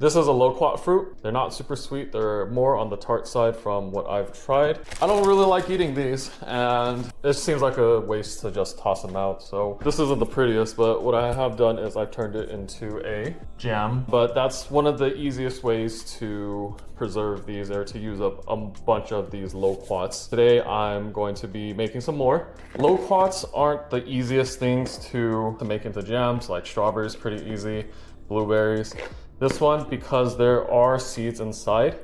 This is a loquat fruit. They're not super sweet. They're more on the tart side from what I've tried. I don't really like eating these, and it seems like a waste to just toss them out. So this isn't the prettiest, but what I have done is I've turned it into a jam. But that's one of the easiest ways to preserve these, or to use up a bunch of these loquats. Today I'm going to be making some more. Loquats aren't the easiest things to make into jams. Like strawberries, pretty easy. Blueberries. This one, because there are seeds inside,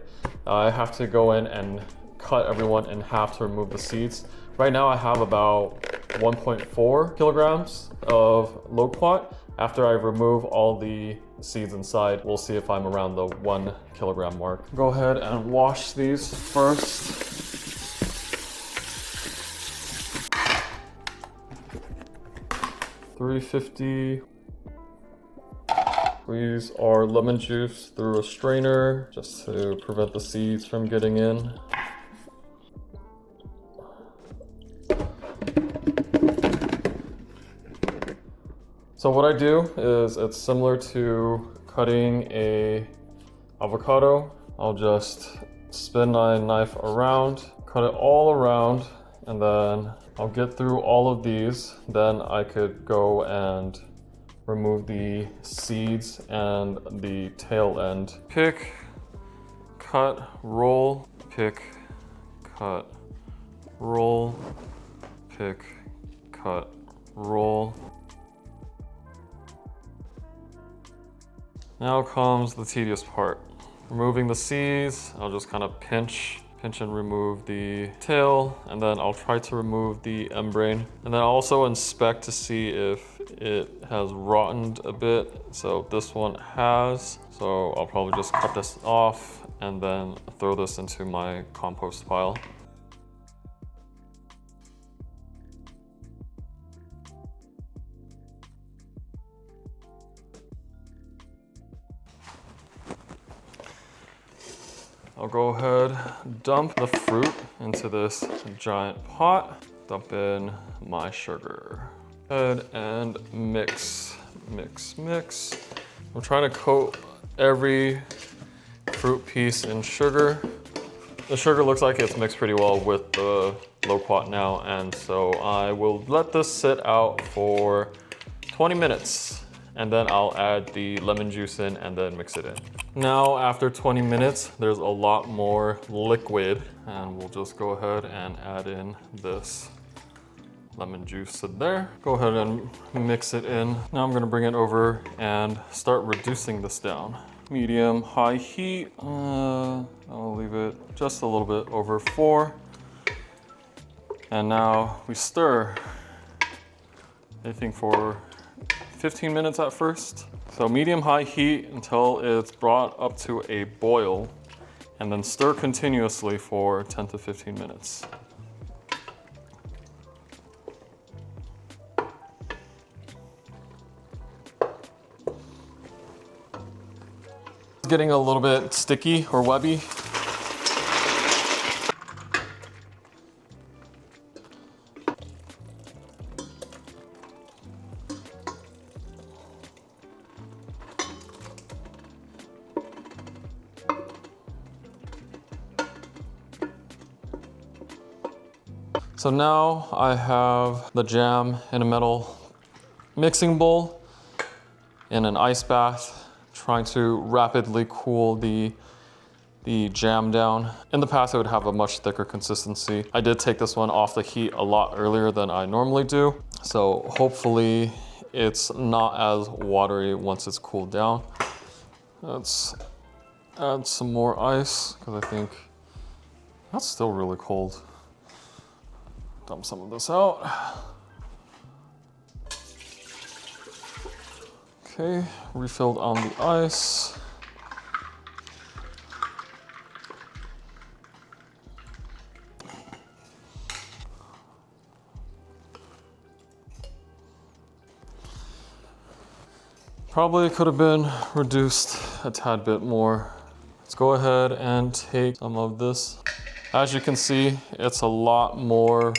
I have to go in and cut everyone in half to remove the seeds. Right now I have about 1.4 kilograms of loquat. After I remove all the seeds inside, we'll see if I'm around the 1 kilogram mark. Go ahead and wash these first. $3.50. Squeeze our lemon juice through a strainer just to prevent the seeds from getting in. So what I do is it's similar to cutting a avocado. I'll just spin my knife around, cut it all around, and then I'll get through all of these. Then I could go and remove the seeds and the tail end. Pick, cut, roll, pick, cut, roll, pick, cut, roll. Now comes the tedious part. Removing the seeds, I'll just kind of pinch and remove the tail, and then I'll try to remove the membrane. And then I'll also inspect to see if it has rotted a bit. So this one has, so I'll probably just cut this off and then throw this into my compost pile. I'll go ahead, dump the fruit into this giant pot, dump in my sugar. Go ahead and mix. I'm trying to coat every fruit piece in sugar. The sugar looks like it's mixed pretty well with the loquat now, and so I will let this sit out for 20 minutes. And then I'll add the lemon juice in and then mix it in. Now, after 20 minutes, there's a lot more liquid, and we'll just go ahead and add in this lemon juice in there. Go ahead and mix it in. Now I'm gonna bring it over and start reducing this down. Medium, high heat. I'll leave it just a little bit over 4. And now we stir. I think for 15 minutes at first. So medium-high heat until it's brought up to a boil, and then stir continuously for 10 to 15 minutes. It's getting a little bit sticky or webby. So now I have the jam in a metal mixing bowl in an ice bath, trying to rapidly cool the jam down. In the past, it would have a much thicker consistency. I did take this one off the heat a lot earlier than I normally do, so hopefully it's not as watery once it's cooled down. Let's add some more ice, because I think that's still really cold. Dump some of this out. Okay, refilled on the ice. Probably could have been reduced a tad bit more. Let's go ahead and take some of this. As you can see, it's a lot more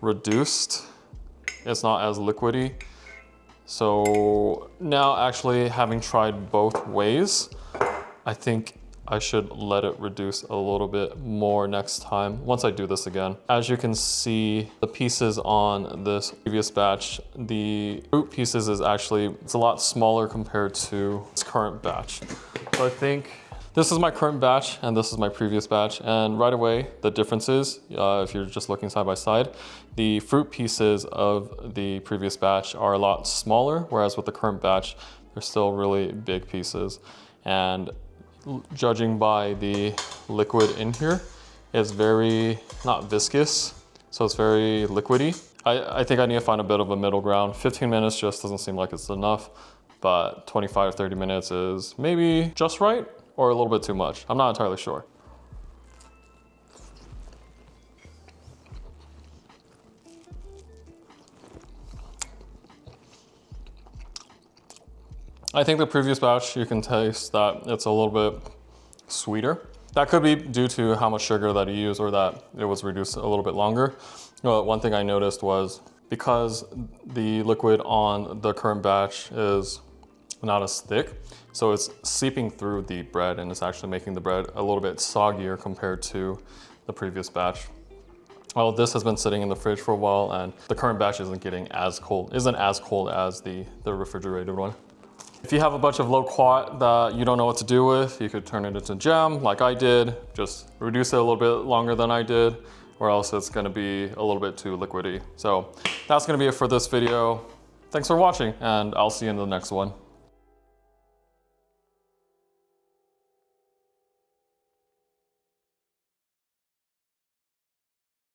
reduced. It's not as liquidy. So now, actually having tried both ways, I think I should let it reduce a little bit more next time once I do this again. As you can see, the pieces on this previous batch, the fruit pieces is actually, it's a lot smaller compared to this current batch. So I think this is my current batch and this is my previous batch. And right away, the differences, if you're just looking side by side, the fruit pieces of the previous batch are a lot smaller, whereas with the current batch, they're still really big pieces. And judging by the liquid in here, it's very, not viscous, so it's very liquidy. I think I need to find a bit of a middle ground. 15 minutes just doesn't seem like it's enough, but 25 to 30 minutes is maybe just right or a little bit too much. I'm not entirely sure. I think the previous batch, you can taste that it's a little bit sweeter. That could be due to how much sugar that you use or that it was reduced a little bit longer. One thing I noticed was because the liquid on the current batch is not as thick, so it's seeping through the bread and it's actually making the bread a little bit soggier compared to the previous batch. Well, this has been sitting in the fridge for a while and the current batch isn't as cold as the refrigerated one. If you have a bunch of loquat that you don't know what to do with, you could turn it into jam like I did, just reduce it a little bit longer than I did, or else it's gonna be a little bit too liquidy. So that's gonna be it for this video. Thanks for watching and I'll see you in the next one.